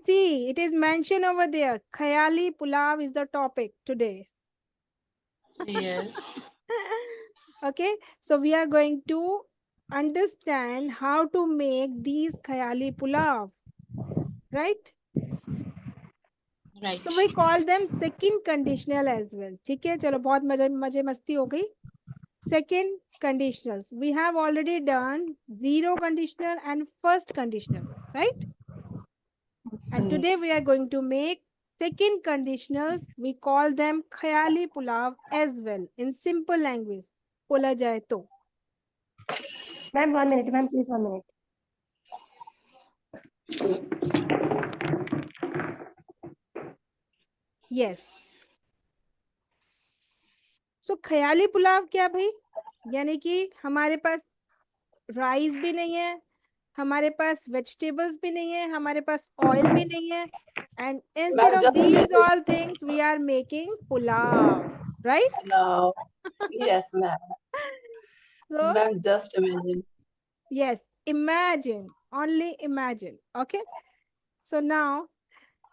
see, it is mentioned over there. Khayali pulav is the topic today. Yes. Okay, so we are going to understand how to make these khayali pulav, right? Right. So we call them second conditional as well. ठीक है, चलो बहुत मजे मस्ती हो गई. Second conditionals. We have already done zero conditional and first conditional, right? And today we are going to make second conditionals. We call them khayali pulav as well in simple language. बोला जाए तो. Ma'am, 1 minute. Ma'am, please 1 minute. Yes. So ख्याली पुलाव क्या भाई? यानी कि हमारे पास rice भी नहीं है, हमारे पास वेजिटेबल्स भी नहीं है, हमारे पास ऑयल भी नहीं है, and instead of these all things we are making pulav, right? No. Yes, ma'am. So Ma'am, just imagine. yes, imagine, only imagine. Okay, so now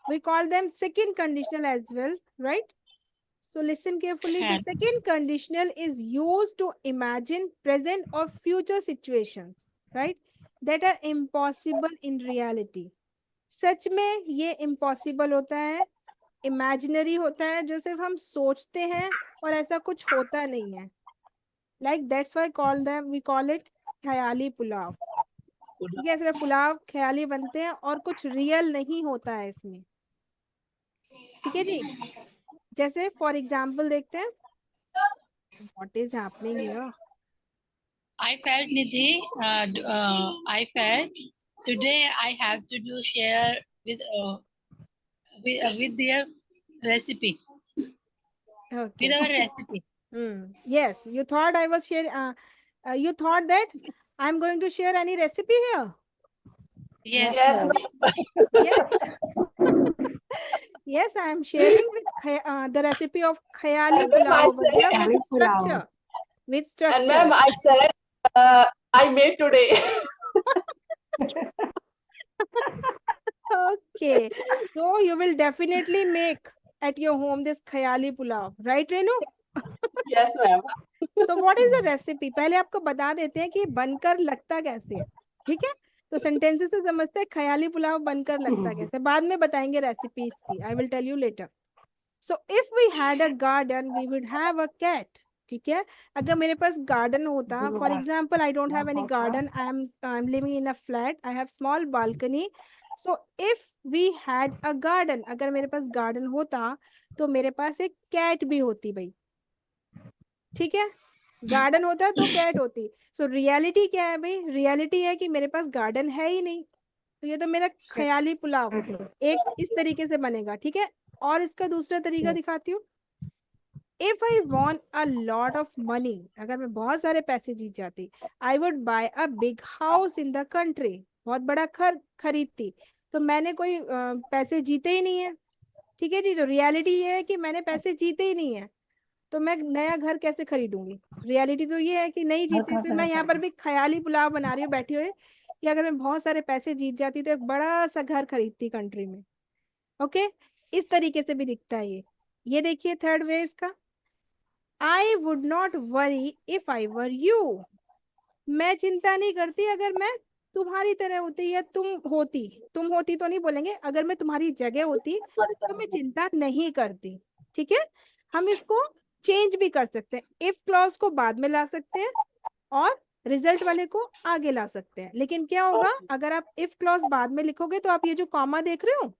we call them second conditional as well, right? So listen carefully. The And second conditional is used to imagine present or future situations, right? That are impossible in reality. सच में ये impossible होता है, imaginary होता है, जो सिर्फ हम सोचते हैं और ऐसा कुछ होता नहीं है. Like that's why call them we call it ख्याली पुलाव. ठीक है, सिर्फ पुलाव ख्याली बनते हैं और कुछ रियल नहीं होता है इसमें. ठीक है जी. जैसे फॉर एग्जाम्पल देखते हैं. What is happening here? I felt Nidhi, I felt today I have to do share with their recipe, Okay. with our recipe. Yes, you thought I was sharing. You thought that I'm going to share any recipe here. Yes. Yes, ma'am. Yes. Yes, I am sharing with the recipe of khayali And ma'am, pulao I over there said, with structure. With and structure. ma'am, I said, I made today. Okay. So you will definitely make at your home this khayali pulao, right, Renu? Yes, ma'am. So what is the recipe? पहले आपको बता देते हैं कि बनकर लगता कैसे है. ठीक है, तो सेंटेंसेस से समझते हैं ख्याली पुलाव बनकर लगता कैसे. बाद में बताएंगे रेसिपीज की. I will tell you later. So if we had a garden we would have a cat. ठीक है, अगर मेरे पास गार्डन होता, for example I don't have any garden, I am living in a flat, I have small balcony. So if we had a garden, अगर मेरे पास garden होता तो मेरे पास एक कैट भी होती भाई. ठीक है, गार्डन होता तो कैट होती. सो रियलिटी क्या है भाई? रियलिटी है कि मेरे पास गार्डन है ही नहीं. तो ये तो मेरा ख्याली पुलाव एक इस तरीके से बनेगा. ठीक है, और इसका दूसरा तरीका दिखाती हूँ. If I want a lot of money, अगर मैं बहुत सारे पैसे जीत जाती, I would buy a big house in the country. बहुत बड़ा घर खरीदती. तो मैंने कोई पैसे जीते ही नहीं है. ठीक है जी, जो रियलिटी ये है कि मैंने पैसे जीते ही नहीं है, तो मैं नया घर कैसे खरीदूंगी? रियलिटी तो ये है कि नहीं जीते. तो मैं यहाँ पर भी ख्याली पुलाव बना रही हूँ बैठी हुई कि अगर मैं बहुत सारे पैसे जीत जाती तो एक बड़ा सा घर खरीदती कंट्री में. ओके, इस तरीके से भी दिखता है ये. ये देखिए थर्ड वे इसका. I would not worry if I were you. मैं चिंता नहीं करती अगर मैं तुम्हारी तरह होती या तुम होती. तुम होती तो नहीं बोलेंगे, अगर मैं तुम्हारी जगह होती तो मैं चिंता नहीं करती. ठीक है, हम इसको चेंज भी कर सकते हैं. इफ क्लॉज को बाद में ला सकते हैं और रिजल्ट वाले को आगे ला सकते हैं. लेकिन क्या होगा, अगर आप इफ क्लॉज बाद में लिखोगे तो आप ये जो कॉमा देख रहे हो,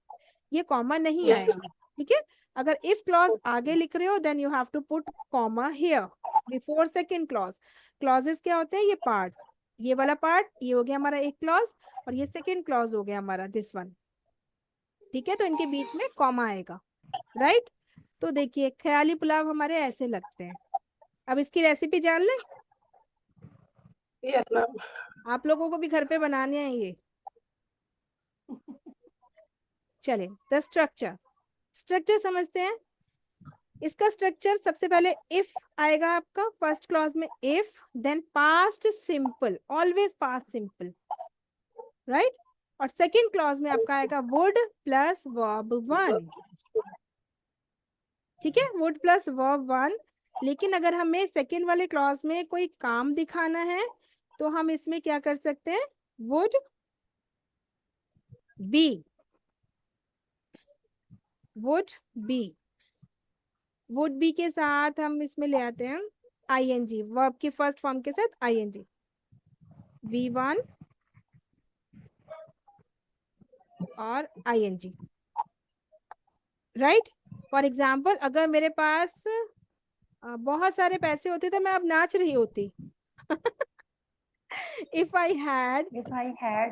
ये कॉमा नहीं Yes, आएगा. ठीक है, अगर इफ क्लॉज आगे लिख रहे हो then you have to put comma here before second clause. Clauses क्या होते हैं? ये पार्ट्स. ये वाला पार्ट ये हो गया हमारा एक क्लॉज, और ये सेकंड क्लॉज हो गया हमारा दिस वन. ठीक है, तो इनके बीच में कॉमा आएगा, राइट? तो देखिए ख्याली पुलाव हमारे ऐसे लगते हैं. अब इसकी रेसिपी जान लें. yes, ma'am. आप लोगों को भी घर पे बनाने हैं ये. चले द स्ट्रक्चर. स्ट्रक्चर समझते हैं. इसका स्ट्रक्चर सबसे पहले इफ आएगा आपका फर्स्ट क्लॉज में. If, then past simple, always past simple, right? और सेकंड क्लॉज में आपका आएगा वुड प्लस वर्ब वन। ठीक है, वुड प्लस वर्ब वन। लेकिन अगर हमें सेकंड वाले क्लॉज में कोई काम दिखाना है तो हम इसमें क्या कर सकते हैं, would be, would be, would be के साथ हम इसमें ले आते हैं आईएनजी, वर्ब की फर्स्ट फॉर्म के साथ आईएनजी, V1 और आईएनजी, राइट। फॉर एग्जाम्पल अगर मेरे पास बहुत सारे पैसे होते तो मैं अब नाच रही होती। If I had a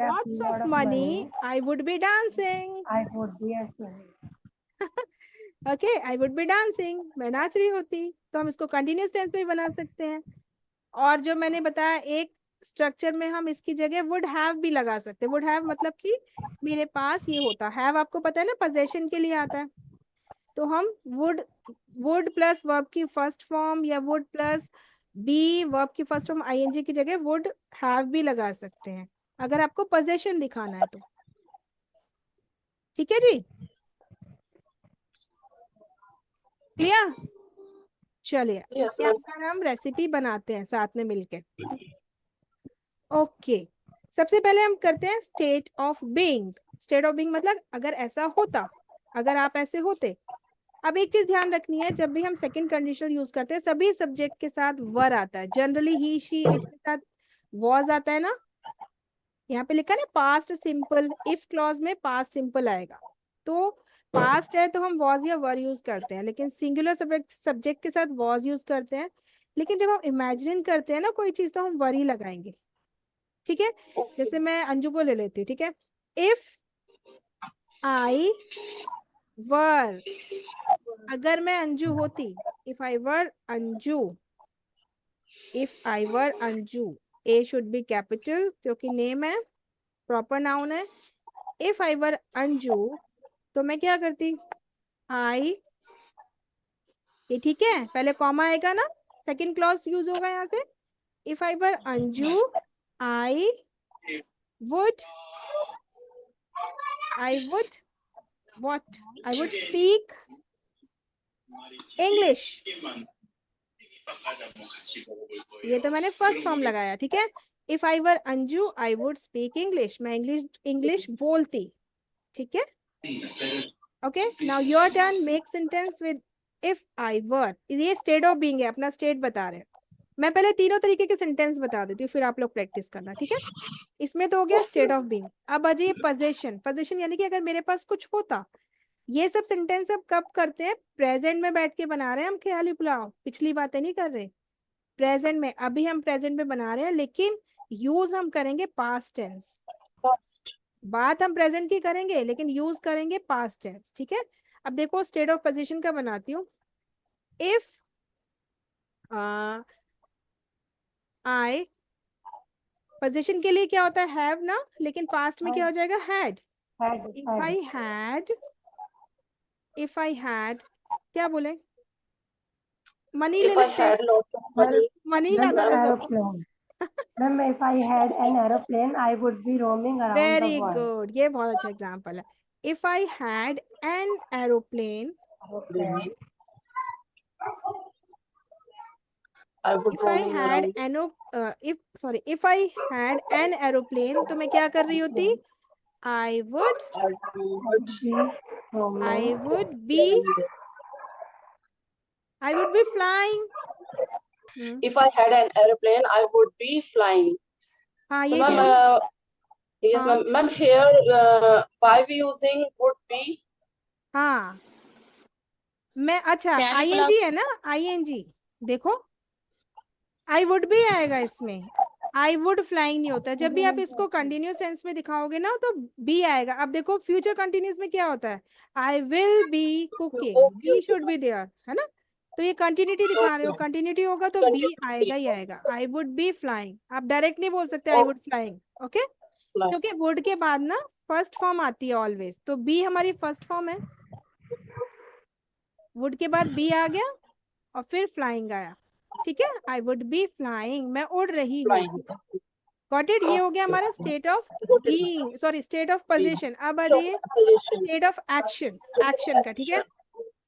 lots lot of of money, I would be dancing. I would be a student. Okay, I would be dancing. मैं नाच रही होती। तो हम इसको कंटिन्यूस टेंस में भी बना सकते हैं। और जो मैंने बताया एक स्ट्रक्चर में हम इसकी जगह वुड हैव भी लगा सकते हैं। वुड हैव मतलब कि मेरे पास ये होता। हैव आपको पता है ना, पोजेशन के लिए आता है। तो हम वुड प्लस वर्ब की फर्स्ट फॉर्म या वुड प्लस बी वर्ब की फर्स्ट फॉर्म आईएनजी की जगह वुड हैव भी लगा सकते हैं अगर आपको पोजेशन दिखाना है तो। ठीक है जी, क्लियर। चलिए यहाँ पर हम रेसिपी बनाते हैं साथ में मिलके। ओके, सबसे पहले हम करते हैं state of being. State of being मतलब अगर ऐसा होता, अगर आप ऐसे होते। अब एक चीज ध्यान रखनी है, जब भी हम सेकंड कंडीशनल यूज करते हैं सभी सब्जेक्ट के साथ वर आता है। जनरली ही शी इट के साथ वॉज आता है ना। यहाँ पे लिखा है ना पास्ट सिंपल, इफ क्लॉज में पास्ट सिंपल आएगा। तो पास्ट है तो हम वॉज या वर यूज करते हैं, लेकिन सिंगुलर सब्जेक्ट के साथ वॉज यूज करते हैं। लेकिन जब हम इमेजिन करते हैं ना कोई चीज तो हम वर ही लगाएंगे। ठीक है, जैसे मैं अंजू को ले लेती हूँ। ठीक है, इफ आई वर, अगर मैं अंजू होती, if I were Anju, if I were Anju, A should be capital क्योंकि नेम है, प्रॉपर नाउन है। इफ आई वर अंजू तो मैं क्या करती, आई, ये ठीक है, पहले कॉमा आएगा ना, सेकंड क्लॉज यूज होगा यहाँ से। If I were Anju I would, I would what? I would speak English. ये तो मैंने फर्स्ट फॉर्म लगाया। ठीक है, if I were Anju I would speak English, मैं इंग्लिश बोलती। ठीक है, okay. Now your turn, make sentence with if I were. ये स्टेट ऑफ बीइंग है, अपना स्टेट बता रहे हैं। मैं पहले तीनों तरीके के सेंटेंस बता देती हूँ, फिर आप लोग प्रैक्टिस करना। ठीक है, इसमें तो हो गया स्टेट ऑफ बीइंग। अब आ जाइए पोजीशन। पोजीशन यानी कि अगर मेरे पास कुछ होता। ये सब सेंटेंस अब कब करते हैं, प्रेजेंट में बैठ के बना रहे हैं हम ख्याली पुलाव, पिछली बातें नहीं कर रहे। प्रेजेंट में, अभी हम प्रेजेंट में बना रहे हैं, लेकिन यूज हम करेंगे पास्ट टेंस। बात हम प्रेजेंट की करेंगे लेकिन यूज करेंगे पास्ट टेंस। ठीक है, अब देखो स्टेट ऑफ पोजीशन का बनाती हूँ। इफ आई, पोजीशन के लिए क्या होता है, हैव ना, लेकिन पास्ट में क्या हो जाएगा, हैड। इफ आई हैड क्या बोले, मनी ले लेते हैं। मनी याद आ रहा है सबको। Ma'am, if I had an aeroplane, I would be roaming around the very world. Good, ये बहुत अच्छा एग्जाम्पल है। If I had an aeroplane, if I had an if I had an aeroplane तो मैं क्या कर रही होती, I would be flying. If I had an aeroplane, I would be flying. हाँ So, ये ma'am, yes. yes, ma'am, here why we using would be? हाँ मैं, अच्छा आईएनजी है ना, आईएनजी देखो, आई वुड भी आएगा इसमें, आई वुड फ्लाइंग नहीं होता। जब भी आप इसको कंटिन्यूस टेंस में दिखाओगे ना तो बी आएगा। अब देखो फ्यूचर कंटिन्यूस में क्या होता है, I will be cooking, be should be there, है ना। तो ये कंटिन्यूटी दिखा रहे हो, कंटिन्यूटी होगा तो बी आएगा ही आएगा। आई वुड बी फ्लाइंग, आप डायरेक्ट नहीं बोल सकते आई वुड फ्लाइंग, ओके, क्योंकि वुड के बाद ना फर्स्ट फॉर्म आती है ऑलवेज, तो बी हमारी फर्स्ट फॉर्म है। वुड के बाद बी आ गया और फिर फ्लाइंग आया। ठीक है, आई वुड बी फ्लाइंग, मैं उड़ रही हूँ। Got it? ये हो गया हमारा state of Got it. Being, sorry state of position. अब आ Stop जाइए position. State of action, action का, ठीक है।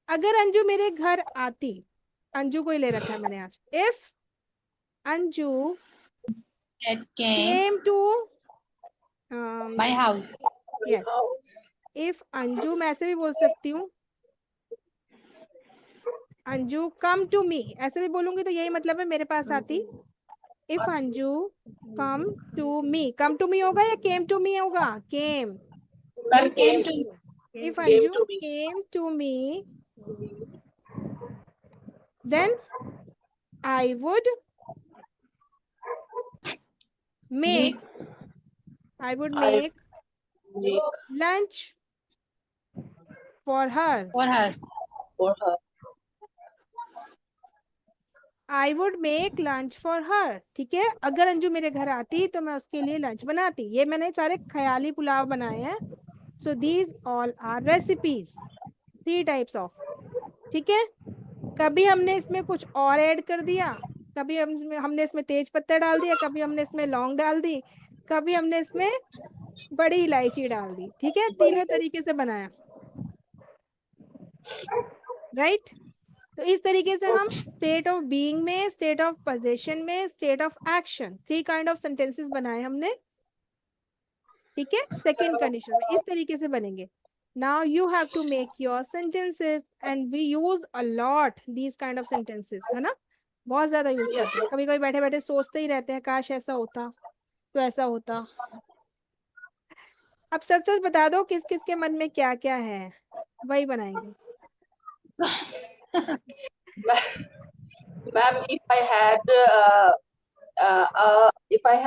अगर अंजू मेरे घर आती, अंजू को ही ले रखा है मैंने आज, if Anju That came came to my house. Yes, if Anju, मैं ऐसे भी बोल सकती हूँ अंजू कम टू मी, ऐसे भी बोलूंगी तो यही मतलब है मेरे पास आती। If Anju come to me, come to me होगा या केम टू मी होगा? Came. Ma'am came Came to to if came Anju to me. Came to me, then I would make, I would I make make lunch for her. for her. for her. I would make lunch for her. ठीक है, अगर अंजू मेरे घर आती तो मैं उसके लिए लंच बनाती। ये मैंने सारे ख्याली पुलाव बनाए हैं। So these all are recipes, 3 types of, ठीक है। कभी हमने इसमें कुछ और ऐड कर दिया, कभी हमने इसमें तेज पत्ता डाल दिया, कभी हमने इसमें लौंग डाल दी, कभी हमने इसमें बड़ी इलायची डाल दी, ठीक है। तीनों तरीके से बनाया, राइट। तो इस तरीके से हम स्टेट ऑफ बीइंग में, स्टेट ऑफ पोजीशन में, state of action, 3 kind of sentences बनाए हमने, ठीक है। सेकंड कंडीशन में इस तरीके से बनेंगे। Now you have to make your sentences and we use a lot these kind of sentences, है ना, बहुत ज्यादा यूज करते हैं। कभी कभी बैठे बैठे सोचते ही रहते हैं काश ऐसा होता तो ऐसा होता। अब सच सच बता दो किस किस के मन में क्या क्या है, वही बनाएंगे। Ma'am, if I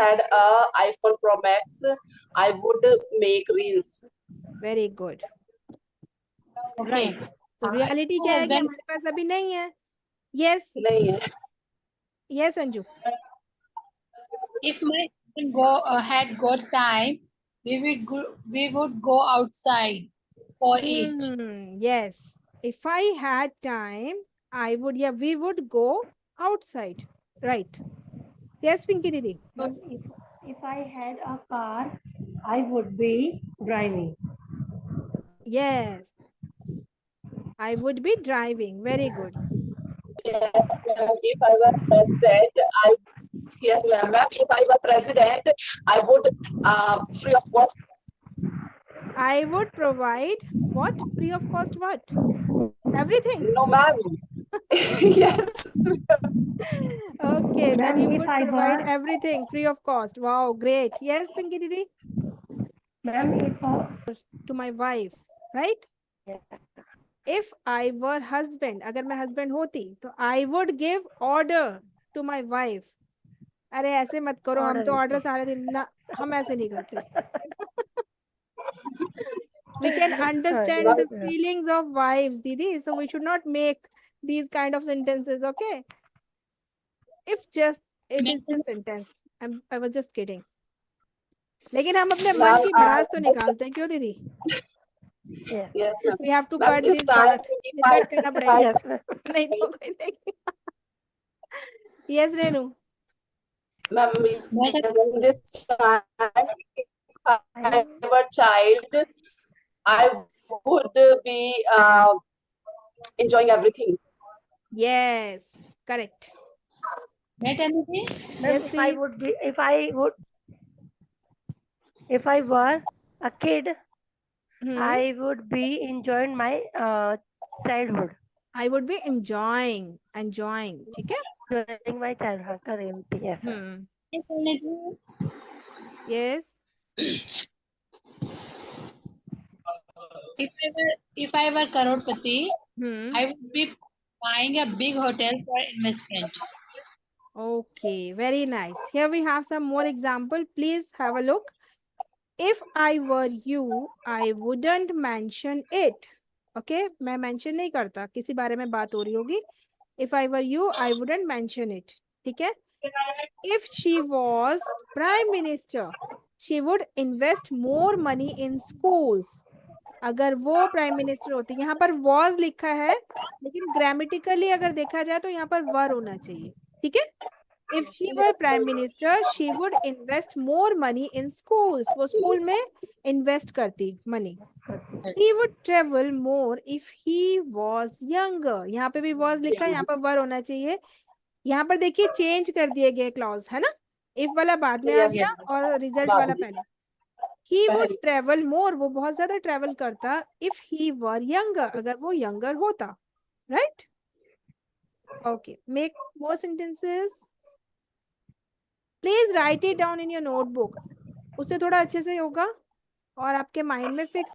had a iPhone Pro Max, I would make reels. Very good, Okay. Right. तो रियलिटी क्या है कि Husband, हमारे पास अभी नहीं है। यस नहीं है. Yes Anju, if my husband had got time, we would go outside for it. yes, if I had time I would, yeah, we would go outside, right? Yes Pinky didi, Ma'am, if I had a car, I would be driving. yes, I would be driving, very good. Yes, ma'am. If I were president, yes, ma'am. If I were president, I would free of cost. I would provide what? Free of cost what? Everything? No, ma'am. Yes. Okay, then Ma'am, you if would I provide were- everything free of cost. Wow, great. Yes Pinky didi, Ma'am, if to my wife, right? yeah. If I were husband, अगर मैं husband होती तो I would give order to my wife. अरे ऐसे मत करो, हम तो ऑर्डर सारे दिन ना, हम ऐसे नहीं करते। We can understand the feelings of wives, दीदी, so we should not make these kind of sentences, okay? If just it is just sentence, I was just kidding. लेकिन हम अपने मन की भड़ास तो निकालते हैं, क्यों दीदी? Yes. Yes, ma'am. We have to Ma'am, cut this this time, part, ये cut करना पड़ेगा, Yes, ma'am. नहीं तो कोई देखेगा। Yes Renu, Ma'am, in this time, if I were a child, I would be enjoying everything. yes, correct. Right, Aniti? Ma'am, Yes, if I please. would be, if I were a kid, I would be enjoying my childhood. I would be enjoying, ठीक है? Enjoying my childhood. Correct. Yes, sir. Yes, Aniti. Yes. If I were crorepati, I would be buying a big hotel for investment. Okay, very nice. Here we have some more example. Please have a look. If I were you, I wouldn't mention it. Okay, मैं mention नहीं करता, किसी बारे में बात हो रही होगी. If I were you, I wouldn't mention it. ठीक है? If she was prime minister, she would invest more money in schools. अगर वो प्राइम मिनिस्टर होती, यहाँ पर was लिखा है, लेकिन ग्रामेटिकली अगर देखा जाए तो यहाँ पर वर होना चाहिए, ठीक है? If she were prime minister she would invest more money in schools, वो स्कूल में इन्वेस्ट करती money. He would travel more if he was younger, यहाँ पे भी was लिखा है, यहाँ पर वर होना चाहिए। यहाँ पर देखिए चेंज कर दिए गए क्लॉज, है ना, इफ वाला बाद में आ गया और रिजल्ट वाला पहले। He would travel more, वो बहुत ज्यादा ट्रेवल करता, if he were younger, अगर वो यंगर होता, right? Okay, make more sentences. Please write it down in your notebook, उससे थोड़ा अच्छे से होगा और आपके माइंड में फिक्स